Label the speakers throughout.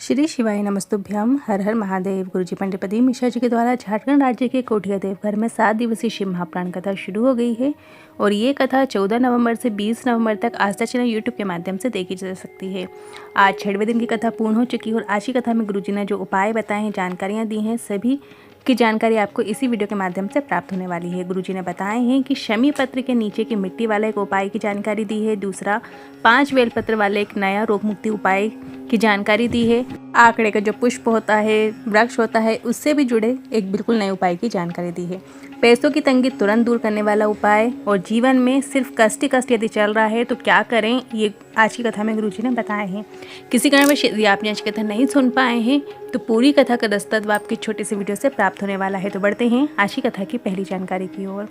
Speaker 1: श्री शिवाय नमस्तुभ्यम। हर हर महादेव। गुरुजी पंडित प्रदीप मिश्रा जी के द्वारा झारखंड राज्य के कोठिया देवघर में 7 दिवसीय शिव महापुराण कथा शुरू हो गई है और ये कथा 14 नवंबर से 20 नवंबर तक आस्था चैनल यूट्यूब के माध्यम से देखी जा सकती है। आज 6वें दिन की कथा पूर्ण हो चुकी है और आज की कथा में गुरुजी ने जो उपाय बताए हैं, जानकारियाँ दी हैं, सभी की जानकारी आपको इसी वीडियो के माध्यम से प्राप्त होने वाली है। गुरुजी ने बताए हैं कि शमी पत्र के नीचे की मिट्टी वाला एक उपाय की जानकारी दी है। दूसरा 5 बेलपत्र वाले एक नया रोग मुक्ति उपाय की जानकारी दी है। आंकड़े का जो पुष्प होता है, वृक्ष होता है, उससे भी जुड़े एक बिल्कुल नए उपाय की जानकारी दी है। पैसों की तंगी तुरंत दूर करने वाला उपाय और जीवन में सिर्फ कष्ट यदि चल रहा है तो क्या करें, ये आज की कथा में गुरुजी ने बताए हैं। किसी कारणवश यदि आपने आज की कथा नहीं सुन पाए हैं तो पूरी कथा का दस्तत्व आपकी छोटी सी वीडियो से प्राप्त होने वाला है। तो बढ़ते हैं आज की कथा की पहली जानकारी की ओर।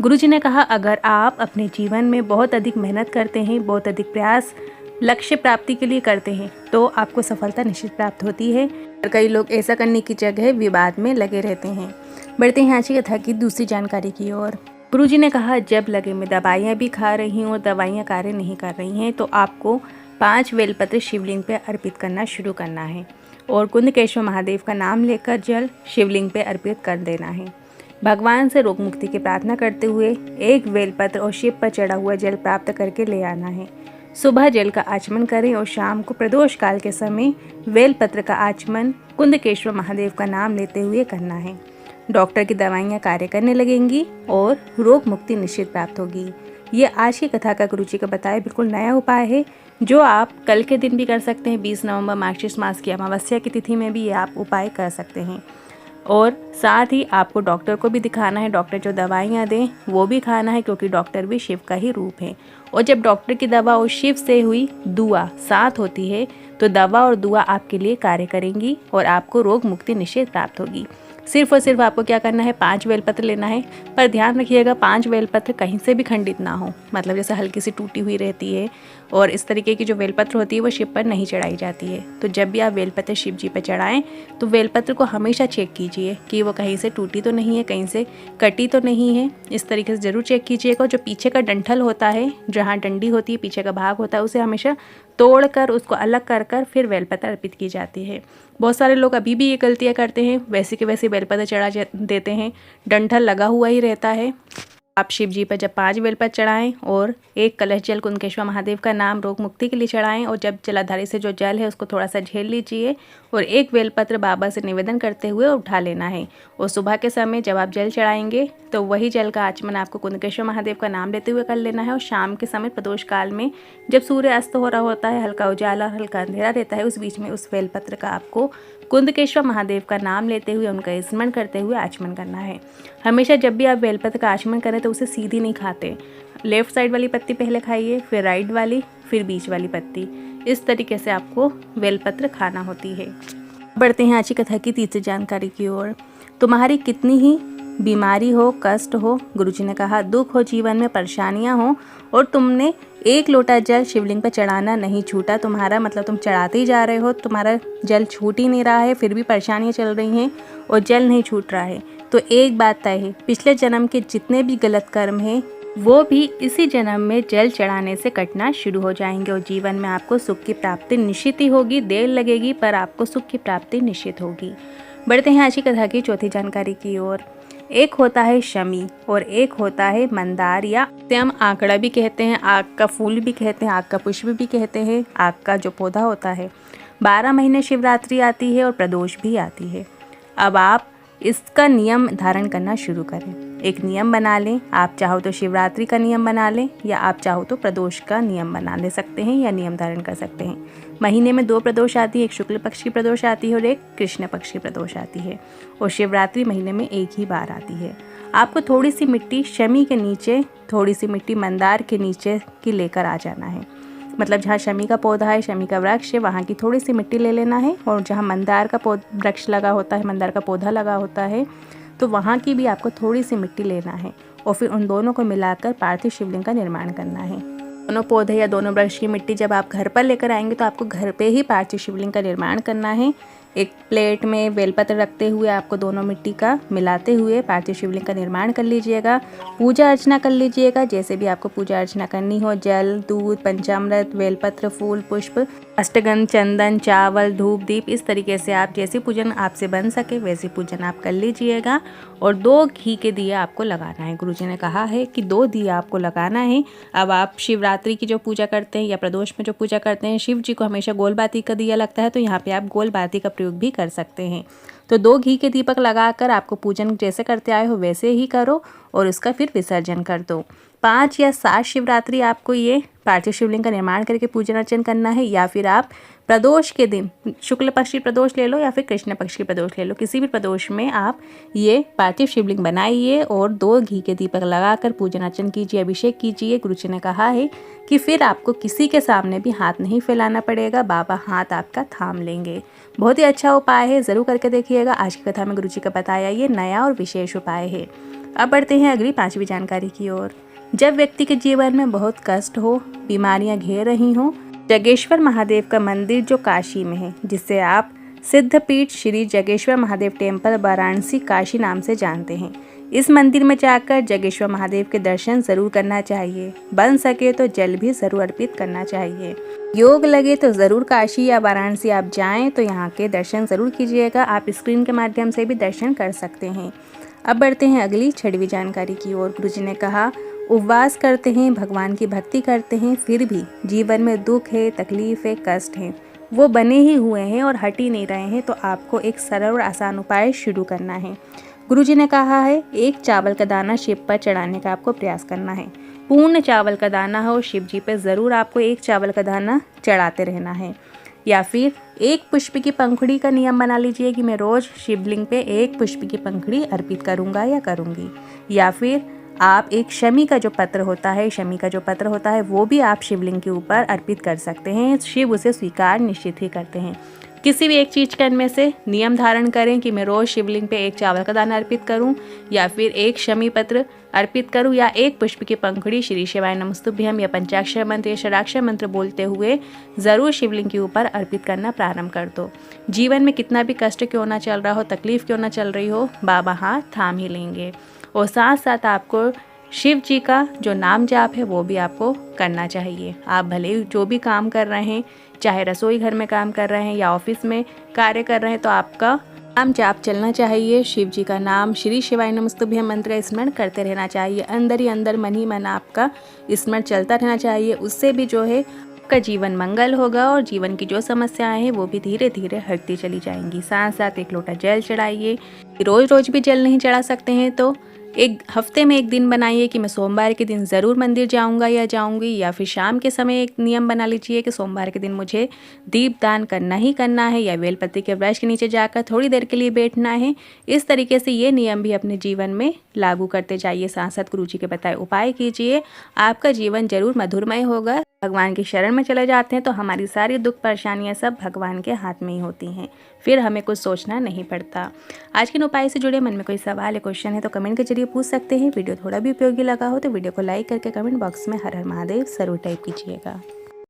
Speaker 1: गुरुजी ने कहा, अगर आप अपने जीवन में बहुत अधिक मेहनत करते हैं, बहुत अधिक प्रयास लक्ष्य प्राप्ति के लिए करते हैं तो आपको सफलता निश्चित प्राप्त होती है। और कई लोग ऐसा करने की जगह विवाद में लगे रहते हैं। बढ़ते हैं आज की कथा की दूसरी जानकारी की ओर। गुरुजी ने कहा, जब लगे में दवाइयाँ भी खा रही हूँ और दवाइयाँ कार्य नहीं कर रही हैं तो आपको 5 बेलपत्र शिवलिंग पे अर्पित करना शुरू करना है और कुंदकेश्वर महादेव का नाम लेकर जल शिवलिंग पे अर्पित कर देना है। भगवान से रोग मुक्ति की प्रार्थना करते हुए एक बेलपत्र और शिव पर चढ़ा हुआ जल प्राप्त करके ले आना है। सुबह जल का आचमन करें और शाम को प्रदोष काल के समय बेलपत्र का आचमन कुंदकेश्वर महादेव का नाम लेते हुए करना है। डॉक्टर की दवाइयाँ कार्य करने लगेंगी और रोग मुक्ति निश्चित प्राप्त होगी। ये आज की कथा का गुरुजी का बताया बिल्कुल नया उपाय है जो आप कल के दिन भी कर सकते हैं। 20 नवंबर मार्गशीर्ष मास की अमावस्या की तिथि में भी ये आप उपाय कर सकते हैं और साथ ही आपको डॉक्टर को भी दिखाना है। डॉक्टर जो दवाइयाँ दें वो भी खाना है क्योंकि डॉक्टर भी शिव का ही रूप है। और जब डॉक्टर की दवा और शिव से हुई दुआ साथ होती है तो दवा और दुआ आपके लिए कार्य करेंगी और आपको रोग मुक्ति निश्चित प्राप्त होगी। सिर्फ और सिर्फ आपको क्या करना है, 5 बेलपत्र लेना है। पर ध्यान रखिएगा 5 बेलपत्र कहीं से भी खंडित ना हो, मतलब जैसे हल्की सी टूटी हुई रहती है और इस तरीके की जो बेलपत्र होती है वो शिव पर नहीं चढ़ाई जाती है। तो जब भी आप बेलपत्र शिव जी पर चढ़ाएं तो बेलपत्र को हमेशा चेक कीजिए कि वो कहीं से टूटी तो नहीं है, कहीं से कटी तो नहीं है। इस तरीके से ज़रूर चेक कीजिएगा। जो पीछे का डंठल होता है, जहाँ डंडी होती है, पीछे का भाग होता है, उसे हमेशा तोड़कर उसको अलग कर फिर बेलपत्र अर्पित की जाती है। बहुत सारे लोग अभी भी ये गलतियाँ करते हैं, वैसे के वैसे बेलपत्र चढ़ा देते हैं, डंठल लगा हुआ ही रहता है। आप शिव जी पर जब 5 बेलपत्र चढ़ाएं और एक कलश जल कुंदकेश्वर महादेव का नाम रोग मुक्ति के लिए चढ़ाएं और जब जलाधारी से जो जल है उसको थोड़ा सा झेल लीजिए और एक बेलपत्र बाबा से निवेदन करते हुए उठा लेना है। और सुबह के समय जब आप जल चढ़ाएंगे तो वही जल का आचमन आपको कुंदकेश्वर महादेव का नाम लेते हुए कर लेना है। और शाम के समय प्रदोष काल में जब सूर्य अस्त हो रहा होता है, हल्का उजाला हल्का अंधेरा रहता है, उस बीच में उस बेलपत्र का आपको कुंदकेश्वर महादेव का नाम लेते हुए उनका स्मरण करते हुए आचमन करना है। हमेशा जब भी आप बेलपत्र का आचमन करें तो उसे सीधी नहीं खाते, लेफ्ट साइड वाली पत्ती पहले खाइए, फिर राइट वाली, फिर बीच वाली पत्ती। इस तरीके से आपको बेलपत्र खाना होती है। बढ़ते हैं आज की कथा की तीसरी जानकारी की ओर। तुम्हारी कितनी ही बीमारी हो, कष्ट हो, गुरुजी ने कहा, दुख हो, जीवन में परेशानियां हो और तुमने एक लोटा जल शिवलिंग पर चढ़ाना नहीं छूटा, तुम्हारा मतलब तुम चढ़ाते ही जा रहे हो, तुम्हारा जल छूट ही नहीं रहा है, फिर भी परेशानियां चल रही हैं और जल नहीं छूट रहा है, तो एक बात तय है, पिछले जन्म के जितने भी गलत कर्म हैं वो भी इसी जन्म में जल चढ़ाने से कटना शुरू हो जाएंगे और जीवन में आपको सुख की प्राप्ति निश्चित ही होगी। देर लगेगी पर आपको सुख की प्राप्ति निश्चित होगी। बढ़ते हैं आज की कथा की चौथी जानकारी की ओर। एक होता है शमी और एक होता है मंदार या हम आंकड़ा भी कहते हैं, आग का फूल भी कहते हैं, आग का पुष्प भी कहते हैं, आग का जो पौधा होता है। 12 महीने शिवरात्रि आती है और प्रदोष भी आती है। अब आप इसका नियम धारण करना शुरू करें। एक नियम बना लें। आप चाहो तो शिवरात्रि का नियम बना लें या आप चाहो तो प्रदोष का नियम बना ले सकते हैं या नियम धारण कर सकते हैं। महीने में 2 प्रदोष आती है, एक शुक्ल पक्ष की प्रदोष आती है और एक कृष्ण पक्ष की प्रदोष आती है और शिवरात्रि महीने में एक ही बार आती है। आपको थोड़ी सी मिट्टी शमी के नीचे, थोड़ी सी मिट्टी मंदार के नीचे की लेकर आ जाना है। मतलब जहाँ शमी का पौधा है, शमी का वृक्ष है, वहाँ की थोड़ी सी मिट्टी ले लेना है और जहाँ मंदार का वृक्ष लगा होता है, मंदार का पौधा लगा होता है, तो वहाँ की भी आपको थोड़ी सी मिट्टी लेना है और फिर उन दोनों को मिलाकर पार्थिव शिवलिंग का निर्माण करना है। दोनों पौधे या दोनों वृक्ष की मिट्टी जब आप घर पर लेकर आएंगे तो आपको घर पे ही पार्थिव शिवलिंग का निर्माण करना है। एक प्लेट में बेलपत्र रखते हुए आपको दोनों मिट्टी का मिलाते हुए पार्थिव शिवलिंग का निर्माण कर लीजिएगा। पूजा अर्चना कर लीजिएगा, जैसे भी आपको पूजा अर्चना करनी हो, जल, दूध, पंचामृत, बेलपत्र, फूल, पुष्प, अष्टगंध, चंदन, चावल, धूप, दीप, इस तरीके से आप जैसी पूजन आपसे बन सके वैसी पूजन आप कर लीजिएगा। और 2 घी के दिए आपको लगाना है। गुरुजी ने कहा है कि 2 दिए आपको लगाना है। अब आप शिवरात्रि की जो पूजा करते हैं या प्रदोष में जो पूजा करते हैं, शिव जी को हमेशा गोल बाती का दिया लगता है, तो यहाँ पे आप गोल बाती का प्रयोग भी कर सकते हैं। तो 2 घी के दीपक लगाकर आपको पूजन जैसे करते आए हो वैसे ही करो और उसका फिर विसर्जन कर दो। 5 या 7 शिवरात्रि आपको ये पार्थिव शिवलिंग का निर्माण करके पूजन अर्चन करना है, या फिर आप प्रदोष के दिन शुक्ल पक्ष की प्रदोष ले लो या फिर कृष्ण पक्ष की प्रदोष ले लो, किसी भी प्रदोष में आप ये पार्थिव शिवलिंग बनाइए और 2 घी के दीपक लगाकर पूजन अर्चन कीजिए, अभिषेक कीजिए। गुरुजी ने कहा है कि फिर आपको किसी के सामने भी हाथ नहीं फैलाना पड़ेगा, बाबा हाथ आपका थाम लेंगे। बहुत ही अच्छा उपाय है, ज़रूर करके देखिएगा। आज की कथा में गुरुजी का बताया ये नया और विशेष उपाय है। अब बढ़ते हैं अगली 5वीं जानकारी की ओर। जब व्यक्ति के जीवन में बहुत कष्ट हो, बीमारियां घेर रही हों, जगेश्वर महादेव का मंदिर जो काशी में है, जिसे आप सिद्धपीठ श्री जगेश्वर महादेव टेम्पल वाराणसी काशी नाम से जानते हैं, इस मंदिर में जाकर जगेश्वर महादेव के दर्शन जरूर करना चाहिए। बन सके तो जल भी जरूर अर्पित करना चाहिए। योग लगे तो ज़रूर काशी या वाराणसी आप जाएं, तो यहाँ के दर्शन ज़रूर कीजिएगा। आप स्क्रीन के माध्यम से भी दर्शन कर सकते हैं। अब बढ़ते हैं अगली 6वीं जानकारी की ओर। गुरुजी ने कहा, उपवास करते हैं, भगवान की भक्ति करते हैं, फिर भी जीवन में दुख है, तकलीफ है, कष्ट है, वो बने ही हुए हैं और हट ही नहीं रहे हैं, तो आपको एक सरल और आसान उपाय शुरू करना है। गुरुजी ने कहा है, 1 चावल का दाना शिव पर चढ़ाने का आपको प्रयास करना है। पूर्ण चावल का दाना हो, शिव जी पर ज़रूर आपको 1 चावल का दाना चढ़ाते रहना है। या फिर 1 पुष्प की पंखुड़ी का नियम बना लीजिए कि मैं रोज़ शिवलिंग पे 1 पुष्प की पंखुड़ी अर्पित करूँगा या करूँगी। या फिर आप एक शमी का जो पत्र होता है वो भी आप शिवलिंग के ऊपर अर्पित कर सकते हैं। शिव उसे स्वीकार निश्चित ही करते हैं। किसी भी एक चीज़ का इनमें से नियम धारण करें कि मैं रोज़ शिवलिंग पे 1 चावल का दाना अर्पित करूं, या फिर 1 शमी पत्र अर्पित करूं, या 1 पुष्प की पंखुड़ी श्री शिवाय नमस्तुभ्यम या पंचाक्षर मंत्र या षडाक्षर मंत्र बोलते हुए ज़रूर शिवलिंग के ऊपर अर्पित करना प्रारंभ कर दो। जीवन में कितना भी कष्ट क्यों ना चल रहा हो, तकलीफ क्यों ना चल रही हो, बाबा हाथ थाम ही लेंगे। और साथ साथ आपको शिव जी का जो नाम जाप है वो भी आपको करना चाहिए। आप भले जो भी काम कर रहे हैं, चाहे रसोई घर में काम कर रहे हैं या ऑफिस में कार्य कर रहे हैं, तो आपका नाम जाप चलना चाहिए। शिव जी का नाम श्री शिवाय नमस्तुभ्यम मंत्र स्मरण करते रहना चाहिए। अंदर ही अंदर मन ही मन आपका स्मरण चलता रहना चाहिए। उससे भी जो है आपका जीवन मंगल होगा और जीवन की जो समस्याएं हैं वो भी धीरे धीरे हटती चली जाएंगी। साथ साथ 1 लोटा जल चढ़ाइए। रोज रोज भी जल नहीं चढ़ा सकते हैं तो एक हफ्ते में 1 दिन बनाइए कि मैं सोमवार के दिन ज़रूर मंदिर जाऊंगा या जाऊंगी, या फिर शाम के समय एक नियम बना लीजिए कि सोमवार के दिन मुझे दीप दान करना ही करना है, या बेलपत्ती के वृक्ष के नीचे जाकर थोड़ी देर के लिए बैठना है। इस तरीके से ये नियम भी अपने जीवन में लागू करते जाइए। साथ साथ गुरुजी के बताए उपाय कीजिए, आपका जीवन जरूर मधुरमय होगा। भगवान की शरण में चले जाते हैं तो हमारी सारी दुख परेशानियां सब भगवान के हाथ में ही होती हैं, फिर हमें कुछ सोचना नहीं पड़ता। आज के उपाय से जुड़े मन में कोई सवाल या क्वेश्चन है तो कमेंट के जरिए पूछ सकते हैं। वीडियो थोड़ा भी उपयोगी लगा हो तो वीडियो को लाइक करके कमेंट बॉक्स में हर हर महादेव जरूर टाइप कीजिएगा।